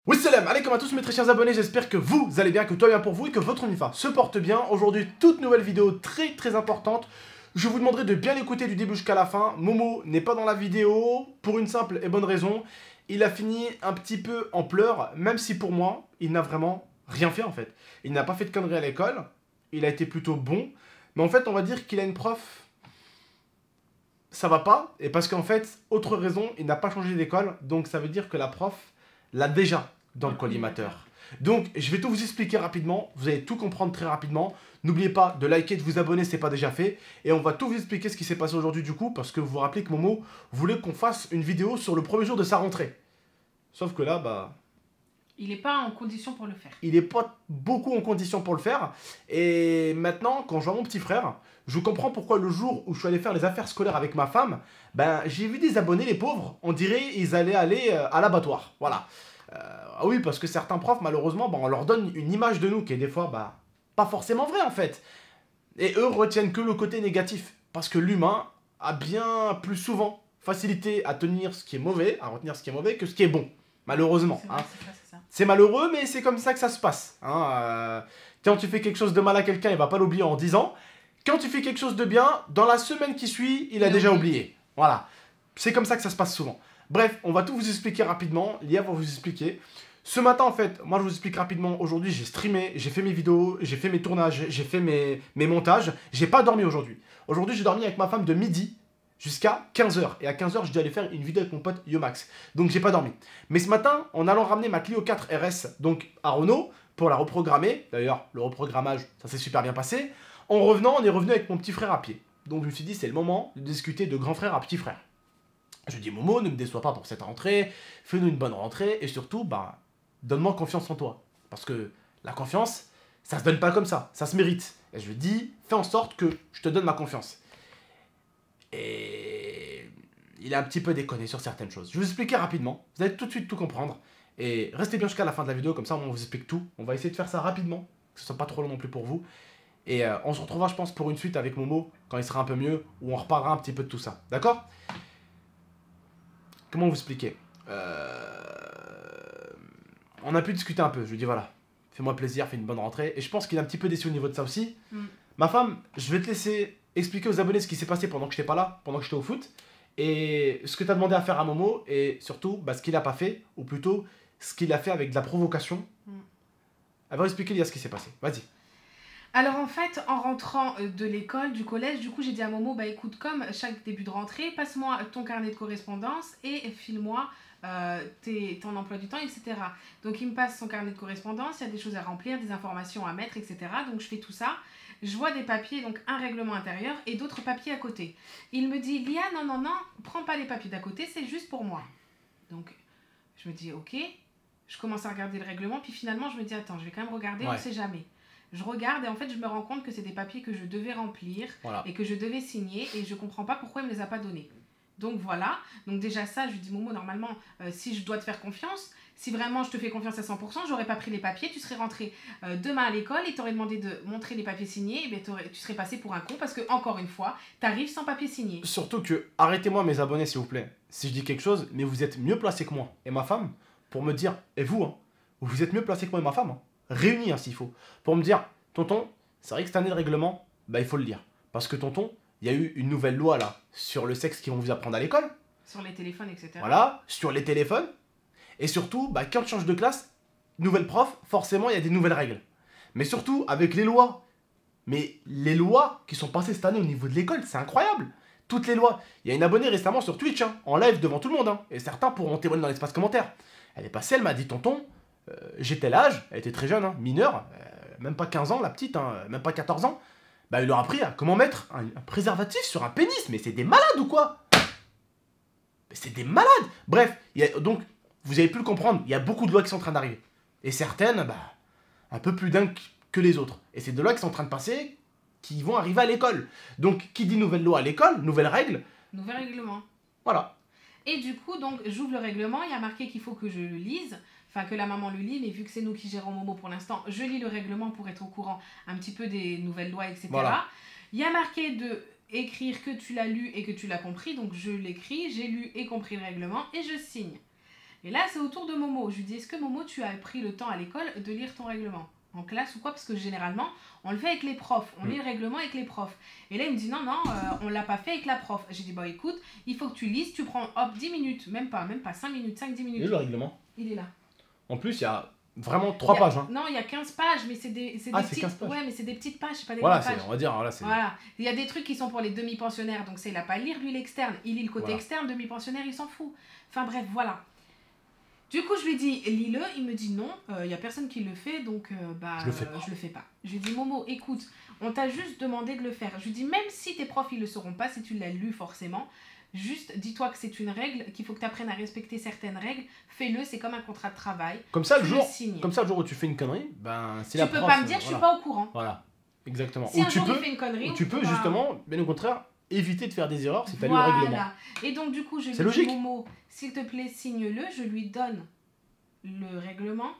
Oui, salam alaikum à tous mes très chers abonnés, j'espère que vous allez bien, que tout va bien pour vous et que votre Unifa se porte bien. Aujourd'hui, toute nouvelle vidéo très importante. Je vous demanderai de bien écouter du début jusqu'à la fin. Momo n'est pas dans la vidéo pour une simple et bonne raison. Il a fini un petit peu en pleurs, même si pour moi, il n'a vraiment rien fait en fait. Il n'a pas fait de conneries à l'école, il a été plutôt bon. Mais en fait, on va dire qu'il a une prof, ça va pas. Et parce qu'en fait, autre raison, il n'a pas changé d'école. Donc ça veut dire que la prof l'a déjà dans le collimateur. Donc, je vais tout vous expliquer rapidement. Vous allez tout comprendre très rapidement. N'oubliez pas de liker, de vous abonner si ce n'est pas déjà fait. Et on va tout vous expliquer ce qui s'est passé aujourd'hui du coup. Parce que vous vous rappelez que Momo voulait qu'on fasse une vidéo sur le premier jour de sa rentrée. Sauf que là, bah... il n'est pas en condition pour le faire. il n'est pas beaucoup en condition pour le faire. Et maintenant, quand je vois mon petit frère, je comprends pourquoi le jour où je suis allé faire les affaires scolaires avec ma femme, ben, j'ai vu des abonnés, les pauvres, on dirait ils allaient aller à l'abattoir. Voilà. Oui, parce que certains profs, malheureusement, ben, on leur donne une image de nous qui est des fois bah, pas forcément vraie en fait. Et eux retiennent que le côté négatif. Parce que l'humain a bien plus souvent facilité à tenir ce qui est mauvais, à retenir ce qui est mauvais, que ce qui est bon. Malheureusement. C'est malheureux, mais c'est comme ça que ça se passe. Quand tu fais quelque chose de mal à quelqu'un, il va pas l'oublier en 10 ans. Quand tu fais quelque chose de bien, dans la semaine qui suit, il a déjà oublié. Voilà. C'est comme ça que ça se passe souvent. Bref, on va tout vous expliquer rapidement. Lia va vous expliquer. Ce matin, en fait, moi je vous explique rapidement. Aujourd'hui, j'ai streamé, j'ai fait mes vidéos, j'ai fait mes tournages, j'ai fait mes montages. J'ai pas dormi aujourd'hui. Aujourd'hui, j'ai dormi avec ma femme de midi jusqu'à 15 h. Et à 15 h, je dois aller faire une vidéo avec mon pote Yomax. Donc, j'ai pas dormi. Mais ce matin, en allant ramener ma Clio 4 RS donc à Renault pour la reprogrammer, d'ailleurs, le reprogrammage, ça s'est super bien passé. En revenant, on est revenu avec mon petit frère à pied. Donc, je me suis dit, c'est le moment de discuter de grand frère à petit frère. Je lui dis, Momo, ne me déçois pas pour cette rentrée, fais-nous une bonne rentrée, et surtout, bah, donne-moi confiance en toi. Parce que la confiance, ça se donne pas comme ça se mérite. Et je lui dis, fais en sorte que je te donne ma confiance. Et il a un petit peu déconné sur certaines choses. Je vais vous expliquer rapidement, vous allez tout de suite tout comprendre. Et restez bien jusqu'à la fin de la vidéo, comme ça on vous explique tout. On va essayer de faire ça rapidement, que ce soit pas trop long non plus pour vous. Et on se retrouvera, je pense, pour une suite avec Momo, quand il sera un peu mieux, où on reparlera un petit peu de tout ça. D'accord ? Comment vous expliquer On a pu discuter un peu, je lui dis voilà, fais-moi plaisir, fais une bonne rentrée. Et je pense qu'il est un petit peu déçu au niveau de ça aussi. Ma femme, je vais te laisser expliquer aux abonnés ce qui s'est passé pendant que je n'étais pas là, pendant que j'étais au foot. Et ce que tu as demandé à faire à Momo, et surtout bah, ce qu'il n'a pas fait, ou plutôt ce qu'il a fait avec de la provocation. Elle va expliquer ce qui s'est passé, vas-y. Alors en fait, en rentrant de l'école, du collège, du coup j'ai dit à Momo, bah écoute, comme chaque début de rentrée, passe-moi ton carnet de correspondance et file-moi ton emploi du temps, etc. Donc il me passe son carnet de correspondance, il y a des choses à remplir, des informations à mettre, etc. Donc je fais tout ça. Je vois des papiers, donc un règlement intérieur et d'autres papiers à côté. Il me dit, Lia, non, prends pas les papiers d'à côté, c'est juste pour moi. Donc je me dis, ok. Je commence à regarder le règlement, puis finalement je me dis, attends, je vais quand même regarder, on ne sait jamais. Je regarde et en fait je me rends compte que c'est des papiers que je devais remplir et que je devais signer et je comprends pas pourquoi il me les a pas donnés. Donc voilà, donc déjà ça, je lui dis Momo, normalement, si je dois te faire confiance, si vraiment je te fais confiance à 100%, j'aurais pas pris les papiers, tu serais rentré demain à l'école et t'aurais demandé de montrer les papiers signés, et bien tu serais passé pour un con parce que, encore une fois, t'arrives sans papier signé. Surtout que, arrêtez-moi mes abonnés s'il vous plaît, si je dis quelque chose, mais vous êtes mieux placés que moi et ma femme pour me dire, et vous, hein, vous êtes mieux placés que moi et ma femme, hein, réunis hein, s'il faut, pour me dire, tonton, c'est vrai que cette année de règlement, bah il faut le lire. Parce que tonton, il y a eu une nouvelle loi là, sur le sexe qu'ils vont vous apprendre à l'école. Sur les téléphones, etc. Voilà, sur les téléphones. Et surtout, bah, quand tu changes de classe, nouvelle prof, forcément il y a des nouvelles règles. Mais surtout, avec les lois. Mais les lois qui sont passées cette année au niveau de l'école, c'est incroyable. Toutes les lois. Il y a une abonnée récemment sur Twitch, hein, en live devant tout le monde. Hein, et certains pourront témoigner dans l'espace commentaire. Elle est passée, elle m'a dit, tonton, j'ai tel âge, elle était très jeune, hein, mineure, même pas 15 ans la petite, hein, même pas 14 ans. Bah il leur a appris à comment mettre un préservatif sur un pénis, mais c'est des malades ou quoi? Mais c'est des malades. Bref, donc vous avez pu le comprendre, il y a beaucoup de lois qui sont en train d'arriver. Et certaines, bah, un peu plus dingues que les autres. Et c'est des lois qui sont en train de passer, qui vont arriver à l'école. Donc qui dit nouvelle loi à l'école, nouvelles règles. Nouvel règlement. Voilà. Et du coup, donc, j'ouvre le règlement, il y a marqué qu'il faut que je le lise, enfin que la maman le lit, mais vu que c'est nous qui gérons Momo pour l'instant, je lis le règlement pour être au courant un petit peu des nouvelles lois, etc. Voilà. Il y a marqué de écrire que tu l'as lu et que tu l'as compris, donc je l'écris, j'ai lu et compris le règlement et je signe. Et là, c'est au tour de Momo. Je lui dis, est-ce que Momo, tu as pris le temps à l'école de lire ton règlement en classe ou quoi? Parce que généralement, on le fait avec les profs. On lit le règlement avec les profs. Et là, il me dit, non, on l'a pas fait avec la prof. J'ai dit, bon, écoute, il faut que tu lises. Tu prends, hop, 10 minutes. Même pas 5 minutes, 5-10 minutes. Il est le règlement? Il est là. En plus, il y a vraiment 3 pages. Hein. Non, il y a 15 pages, mais c'est des petites... 15 pages. Ouais, mais c'est des petites pages, c'est pas des Voilà, grandes pages. on va dire, voilà, c'est... Voilà. Il y a des trucs qui sont pour les demi-pensionnaires, donc c'est il n'a pas à lire, lui, l'externe. Il lit le côté externe, demi-pensionnaire, il s'en fout. Enfin bref, voilà. Du coup, je lui dis, lis-le. Il me dit non, il n'y a personne qui le fait, donc je le fais pas. Je lui dis, Momo, écoute, on t'a juste demandé de le faire. Je lui dis, même si tes profs, ils le sauront pas, si tu l'as lu forcément, juste dis-toi que c'est une règle, qu'il faut que tu apprennes à respecter certaines règles. Fais-le, c'est comme un contrat de travail. Comme ça, le jour où tu fais une connerie, c'est la prof. Tu peux pas me dire, je suis pas au courant. Voilà, exactement. Si un jour il fait une connerie, tu peux justement, bien au contraire, éviter de faire des erreurs si tu as lu le règlement. Et donc du coup, je lui dis, Momo, s'il te plaît, signe-le. Je lui donne le règlement.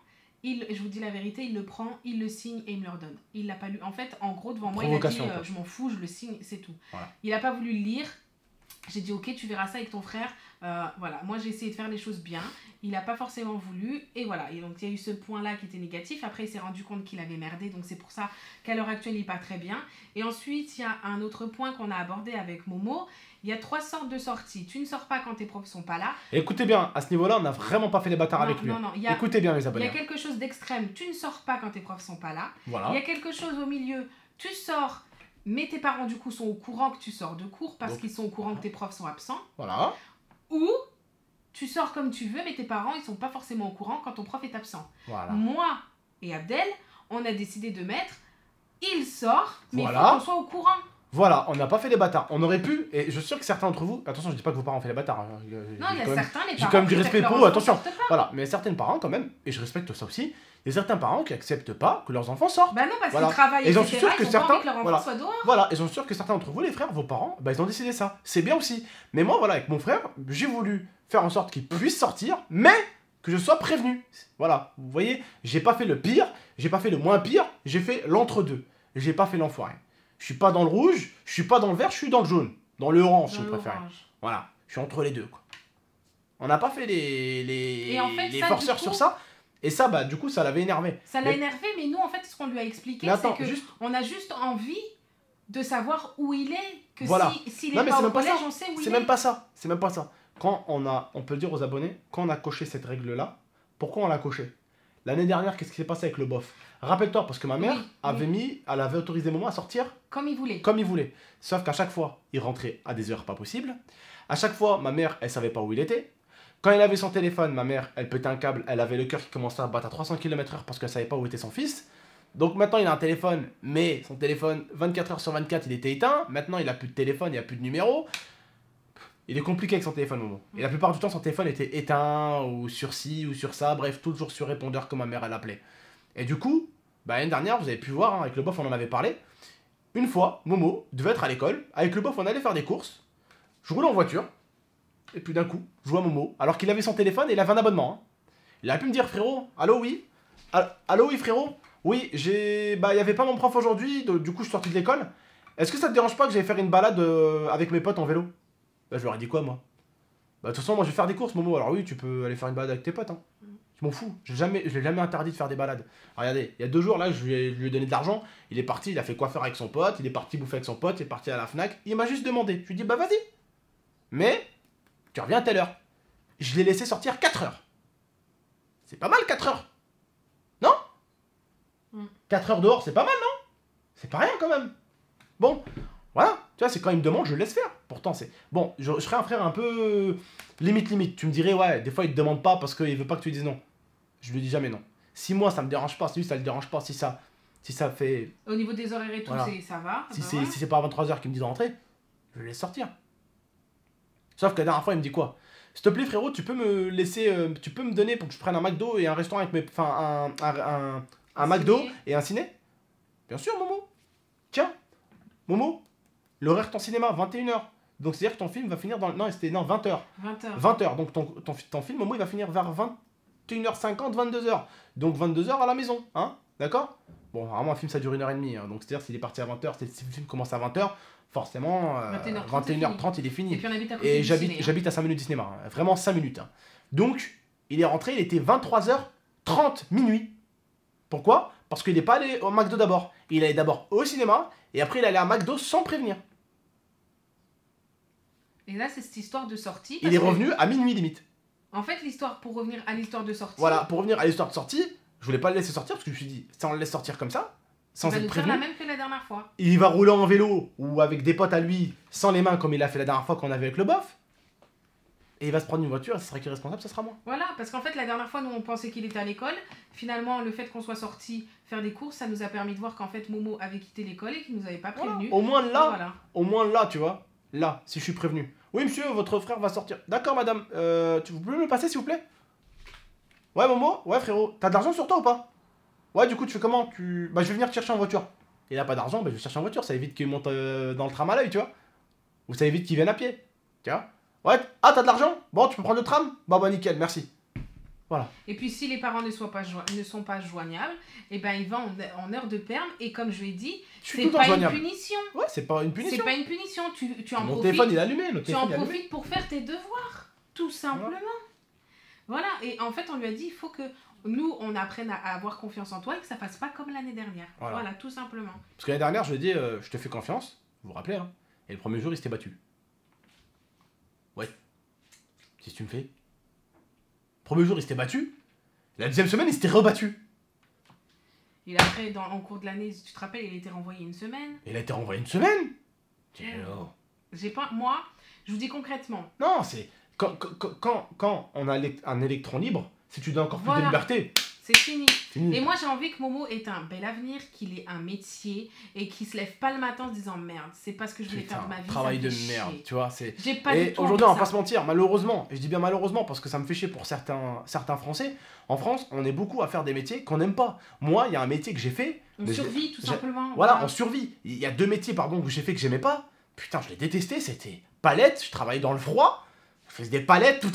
Je vous dis la vérité, il le prend, il le signe et il me le redonne. Il l'a pas lu. En fait, en gros, devant moi, il a dit, je m'en fous, je le signe, c'est tout. Voilà. Il a pas voulu le lire. J'ai dit, ok, tu verras ça avec ton frère. Voilà, moi j'ai essayé de faire les choses bien. Il n'a pas forcément voulu. Et voilà, et donc il y a eu ce point-là qui était négatif. Après, il s'est rendu compte qu'il avait merdé. Donc c'est pour ça qu'à l'heure actuelle, il n'est pas très bien. Et ensuite, il y a un autre point qu'on a abordé avec Momo. Il y a 3 sortes de sorties. Tu ne sors pas quand tes profs sont pas là. Et écoutez bien, à ce niveau-là, on n'a vraiment pas fait les bâtards avec lui. Non, écoutez bien, mes abonnés. Il y a quelque chose d'extrême. Tu ne sors pas quand tes profs sont pas là. Voilà. Il y a quelque chose au milieu. Tu sors, mais tes parents, du coup, sont au courant que tu sors de cours parce qu'ils sont au courant que tes profs sont absents. Voilà. Ou tu sors comme tu veux, mais tes parents, ils sont pas forcément au courant quand ton prof est absent. Voilà. Moi et Abdel, on a décidé de mettre il sort, mais il faut qu'on soit au courant. Voilà, on n'a pas fait les bâtards. On aurait pu, et je suis sûr que certains d'entre vous, attention, je dis pas que vos parents ont fait les bâtards. Non, il y a certains, les parents. J'ai quand même du respect pour eux, attention. Voilà, mais certains parents, quand même, et je respecte ça aussi, il y a certains parents qui acceptent pas que leurs enfants sortent. Bah non, parce qu'ils travaillent, etc. Ils sont sûrs que leur enfant soit dehors. Voilà, ils sont sûrs que certains d'entre vous, les frères, vos parents, ils ont décidé ça. C'est bien aussi. Mais moi, voilà, avec mon frère, j'ai voulu faire en sorte qu'il puisse sortir, mais que je sois prévenu. Voilà, vous voyez, j'ai pas fait le pire, j'ai pas fait le moins pire, j'ai fait l'entre-deux. J'ai pas fait l'enfoiré. Je suis pas dans le rouge, je suis pas dans le vert, je suis dans le jaune. Dans le orange, si vous préférez. Voilà, je suis entre les deux, quoi. On n'a pas fait les forceurs sur ça. Et ça, bah, du coup, ça l'avait énervé. Ça l'a énervé, mais nous, en fait, ce qu'on lui a expliqué, c'est que on a juste envie de savoir où il est. Que s'il est pas au collège, on sait où il est. C'est même pas ça. C'est même pas ça. Quand on peut le dire aux abonnés, quand on a coché cette règle-là, pourquoi on l'a coché? L'année dernière, qu'est-ce qui s'est passé avec le bof? Rappelle-toi, parce que ma mère elle avait autorisé Momo à sortir comme il voulait. Comme il voulait. Sauf qu'à chaque fois, il rentrait à des heures pas possibles. À chaque fois, ma mère, elle savait pas où il était. Quand il avait son téléphone, ma mère, elle pétait un câble, elle avait le cœur qui commençait à battre à 300 km/h parce qu'elle savait pas où était son fils. Donc maintenant, il a un téléphone, mais son téléphone, 24 heures sur 24, il était éteint. Maintenant, il a plus de téléphone, il n'y a plus de numéro. Il est compliqué avec son téléphone, Momo. Et la plupart du temps, son téléphone était éteint, ou sur ci, ou sur ça, bref, toujours sur répondeur que ma mère, elle appelait. Et du coup, bah, l'année dernière, vous avez pu voir, hein, avec le bof, on en avait parlé. Une fois, Momo devait être à l'école. Avec le bof, on allait faire des courses. Je roule en voiture. Et puis d'un coup, je vois Momo, alors qu'il avait son téléphone et il avait un abonnement. Hein. Il a pu me dire, frérot, allô, oui. Allô, oui, frérot. Oui, bah, il n'y avait pas mon prof aujourd'hui, du coup, je suis sorti de l'école. Est-ce que ça te dérange pas que j'aille faire une balade avec mes potes en vélo? Bah, je leur ai dit quoi, moi? Bah, de toute façon, moi, je vais faire des courses, Momo. Alors oui, tu peux aller faire une balade avec tes potes, hein. Je m'en fous. Je l'ai jamais interdit de faire des balades. Regardez, il y a 2 jours, là, je lui ai donné de l'argent. Il est parti, il a fait quoi faire avec son pote. Il est parti bouffer avec son pote. Il est parti à la Fnac. Il m'a juste demandé. Je lui ai dit, bah, vas-y. Mais, tu reviens à telle heure. Je l'ai laissé sortir 4 heures. C'est pas mal, 4 heures. Non? 4 heures dehors, c'est pas mal, non? C'est pas rien, quand même. Bon, voilà. Tu vois, c'est quand il me demande, je le laisse faire. Pourtant, c'est... Bon, je serais un frère un peu... Limite. Tu me dirais, ouais, des fois, il te demande pas parce qu'il veut pas que tu lui dises non. Je lui dis jamais non. Si moi, ça me dérange pas, si lui, ça le dérange pas, si ça fait... Au niveau des horaires et tout, voilà. Ça va. Si c'est pas à 23h qu'il me dit de rentrer, je le laisse sortir. Sauf que la dernière fois, il me dit quoi? S'il te plaît, frérot, tu peux me laisser... tu peux me donner pour que je prenne un McDo et un restaurant avec mes... Enfin, un McDo et un ciné? Bien sûr, Momo. Tiens, Momo. L'horaire de ton cinéma, 21h. Donc c'est-à-dire que ton film va finir dans... Non, c'était 20h. 20h. Donc ton film, Momo, il va finir vers 21h50, 22h. Donc 22h à la maison, hein? D'accord? Bon, vraiment, un film, ça dure 1h30. Hein. Donc c'est-à-dire s'il est parti à 20h, si le film commence à 20h, forcément, 21h30, il est fini. Et puis on habite à côté du cinéma. J'habite à 5 minutes du cinéma. Hein. Vraiment 5 minutes. Hein. Donc, il est rentré, il était 23h30, minuit. Pourquoi? Parce qu'il n'est pas allé au McDo d'abord. Il allait d'abord au cinéma, et après il allait à McDo sans prévenir. Et là, c'est cette histoire de sortie. Il est revenu à minuit limite. En fait, l'histoire, pour revenir à l'histoire de sortie... Voilà, pour revenir à l'histoire de sortie, je voulais pas le laisser sortir, parce que je me suis dit, si on le laisse sortir comme ça, sans il va être nous faire prévenu, la même que la dernière fois. il va rouler en vélo, ou avec des potes à lui, sans les mains, comme il a fait la dernière fois qu'on avait avec le bof. Et il va se prendre une voiture, et ce sera qui est responsable, ce sera moi. Voilà, parce qu'en fait, la dernière fois, nous, on pensait qu'il était à l'école. Finalement, le fait qu'on soit sorti faire des courses, ça nous a permis de voir qu'en fait, Momo avait quitté l'école et qu'il nous avait pas prévenu. Voilà. Au moins là, tu vois, là, si je suis prévenu. Oui, monsieur, votre frère va sortir. D'accord, madame, vous pouvez me le passer, s'il vous plaît? Ouais, Momo? Ouais, frérot, t'as de l'argent sur toi ou pas? Ouais, du coup, tu fais comment? Bah, je vais venir te chercher en voiture. Il a pas d'argent, bah, je vais chercher en voiture, ça évite qu'il monte dans le tram à l'œil, tu vois. Ou ça évite qu'il vienne à pied, tu vois. Ouais, ah, t'as de l'argent? Bon, tu peux prendre le tram? Bah, nickel, merci. Voilà. Et puis, si les parents ne sont pas joignables, et ben il va en heure de perme, et comme je lui ai dit, c'est pas une punition. Ouais, c'est pas une punition. C'est pas une punition, tu en profites. Mon téléphone, il est allumé, tu en profites pour faire tes devoirs, tout simplement. Voilà, et en fait, on lui a dit, il faut que nous, on apprenne à avoir confiance en toi et que ça fasse pas comme l'année dernière. Voilà, tout simplement. Parce que l'année dernière, je lui ai dit, je te fais confiance, vous vous rappelez, hein. Et le premier jour, il s'était battu. Ouais. Qu'est-ce que tu me fais? Premier jour, il s'était battu. La deuxième semaine, il s'était rebattu. Et après, en cours de l'année, tu te rappelles, il a été renvoyé une semaine. Il a été renvoyé une semaine? J'ai pas... Moi, je vous dis concrètement. Non, c'est... Quand on a un électron libre, si tu donnes encore plus de liberté... C'est fini. Et moi, j'ai envie que Momo ait un bel avenir, qu'il ait un métier et qu'il se lève pas le matin en se disant merde, c'est pas ce que je voulais faire de ma vie. Travail de merde, tu vois. J'ai pas du tout. Et aujourd'hui, on va pas se mentir, malheureusement, et je dis bien malheureusement parce que ça me fait chier pour certains Français. En France, on est beaucoup à faire des métiers qu'on n'aime pas. Moi, il y a un métier que j'ai fait. On survit tout simplement. Voilà, on survit. Il y a 2 métiers, pardon, que j'ai fait que j'aimais pas. Putain, je l'ai détesté. C'était palette, je travaillais dans le froid. Je faisais des palettes, tout,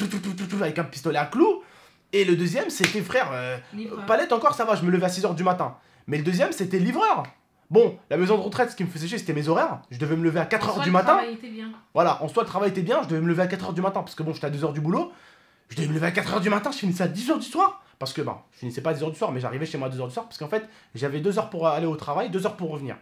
avec un pistolet à clous. Et le deuxième, c'était, frère, palette encore, ça va, je me levais à 6h du matin. Mais le deuxième, c'était livreur. Bon, la maison de retraite, ce qui me faisait chier, c'était mes horaires. Je devais me lever à 4h du matin. Le travail était bien. Voilà, en soi, le travail était bien, je devais me lever à 4h du matin. Parce que bon, j'étais à 2h du boulot. Je devais me lever à 4h du matin, je finissais à 10h du soir. Parce que, je finissais pas à 10h du soir, mais j'arrivais chez moi à 2h du soir. Parce qu'en fait, j'avais 2 heures pour aller au travail, 2 heures pour revenir.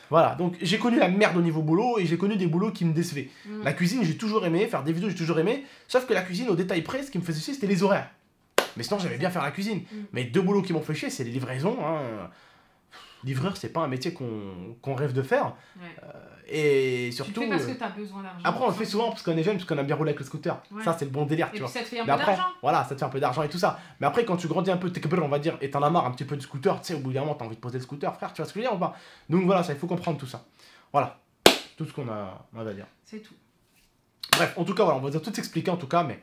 Voilà, donc j'ai connu la merde au niveau boulot et j'ai connu des boulots qui me décevaient. La cuisine, j'ai toujours aimé, faire des vidéos, j'ai toujours aimé. Sauf que la cuisine, au détail près, ce qui me faisait chier, c'était les horaires. Mais sinon, j'aimais bien faire la cuisine. Mais 2 boulots qui m'ont fait chier, c'est les livraisons. Hein. Livreur, c'est pas un métier qu'on rêve de faire. Et surtout. Tu le fais parce que t'as besoin d'argent. Après, on le fait souvent parce qu'on est jeune, parce qu'on aime bien rouler avec le scooter. Ça, c'est le bon délire, tu vois. Et puis ça te fait un peu d'argent. Voilà, ça te fait un peu d'argent et tout ça. Mais après, quand tu grandis un peu, on va dire, et t'en as marre un petit peu du scooter, tu sais, au bout d'un moment, t'as envie de poser le scooter, frère, tu vois ce que je veux dire ou pas? Donc voilà, ça, il faut comprendre tout ça. Voilà. Tout ce qu'on a à dire. C'est tout. Bref, en tout cas, voilà, on va tout s'expliquer en tout cas, mais.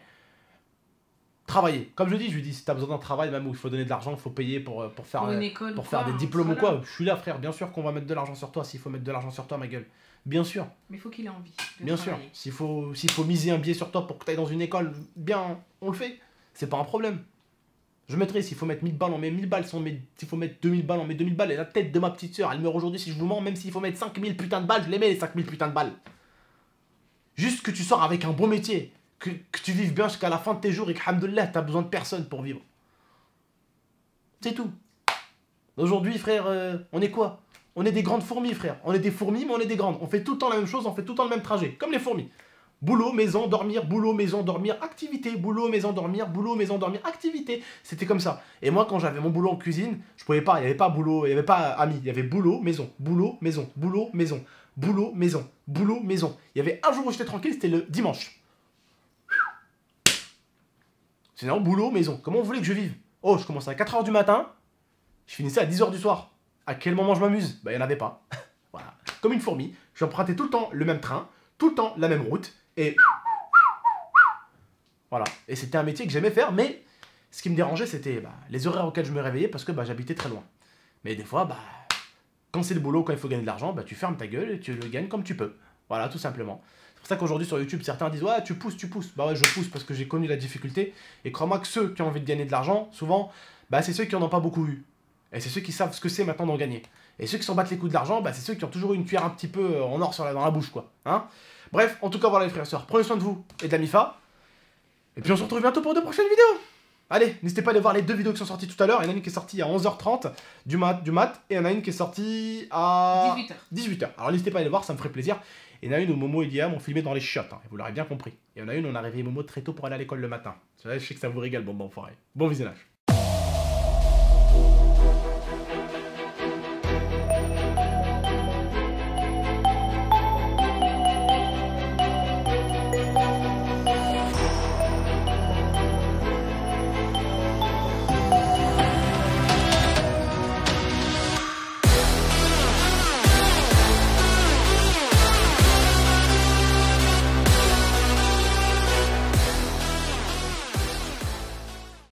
Travailler. Comme je dis, si t'as besoin d'un travail, même où il faut donner de l'argent, il faut payer pour faire, faire des diplômes ou quoi. Je suis là, frère. Bien sûr qu'on va mettre de l'argent sur toi s'il faut mettre de l'argent sur toi, ma gueule. Bien sûr. Mais il faut qu'il ait envie. Bien sûr. S'il faut miser un billet sur toi pour que tu ailles dans une école, bien, on le fait. C'est pas un problème. Je mettrai, s'il faut mettre 1000 balles, on met 1000 balles. S'il faut mettre 2000 balles, on met 2000 balles. Et la tête de ma petite soeur, elle meurt aujourd'hui si je vous mens. Même s'il faut mettre 5000 putains de balles, je les mets les 5000 putains de balles. Juste que tu sors avec un bon métier. Que tu vives bien jusqu'à la fin de tes jours et que, alhamdoulilah, t'as besoin de personne pour vivre. C'est tout. Aujourd'hui, frère, on est quoi? On est des grandes fourmis, frère. On est des fourmis, mais on est des grandes. On fait tout le temps la même chose, on fait tout le temps le même trajet. Comme les fourmis. Boulot, maison, dormir, boulot, maison, dormir, activité. Boulot, maison, dormir, boulot, maison, dormir, activité. C'était comme ça. Et moi, quand j'avais mon boulot en cuisine, je pouvais pas, il n'y avait pas boulot, il n'y avait pas ami. Il y avait boulot, maison, boulot, maison, boulot, maison, boulot, maison, boulot, maison. Il y avait un jour où j'étais tranquille, c'était le dimanche. Sinon, boulot, maison. Comment vous voulez que je vive? Oh, je commençais à 4h du matin, je finissais à 10h du soir. À quel moment je m'amuse? Bah, il n'y en avait pas. Voilà. Comme une fourmi, j'empruntais tout le temps le même train, tout le temps la même route, et... Voilà. Et c'était un métier que j'aimais faire, mais ce qui me dérangeait, c'était les horaires auxquels je me réveillais parce que j'habitais très loin. Mais des fois, quand c'est le boulot, quand il faut gagner de l'argent, tu fermes ta gueule et tu le gagnes comme tu peux. Voilà, tout simplement. C'est pour ça qu'aujourd'hui sur YouTube, certains disent ouais, tu pousses. Bah ouais, je pousse parce que j'ai connu la difficulté. Et crois-moi que ceux qui ont envie de gagner de l'argent, souvent, c'est ceux qui en ont pas beaucoup eu. Et c'est ceux qui savent ce que c'est maintenant d'en gagner. Et ceux qui s'en battent les coups de l'argent, c'est ceux qui ont toujours une cuillère un petit peu en or dans la bouche, quoi. Hein. Bref, en tout cas, voilà les frères et sœurs, prenez soin de vous et de la MIFA. Et puis on se retrouve bientôt pour de prochaines vidéos. Allez, n'hésitez pas à aller voir les 2 vidéos qui sont sorties tout à l'heure. Il y en a une qui est sortie à 11h30 du mat, et il y en a une qui est sortie à 18h. Alors n'hésitez pas à aller voir, ça me ferait plaisir. Et il y en a une où Momo et Liam m'ont filmé dans les chiottes, hein, vous l'aurez bien compris. Et il y en a une où on a réveillé Momo très tôt pour aller à l'école le matin. Je sais que ça vous régale, bon enfoiré. Bon visionnage.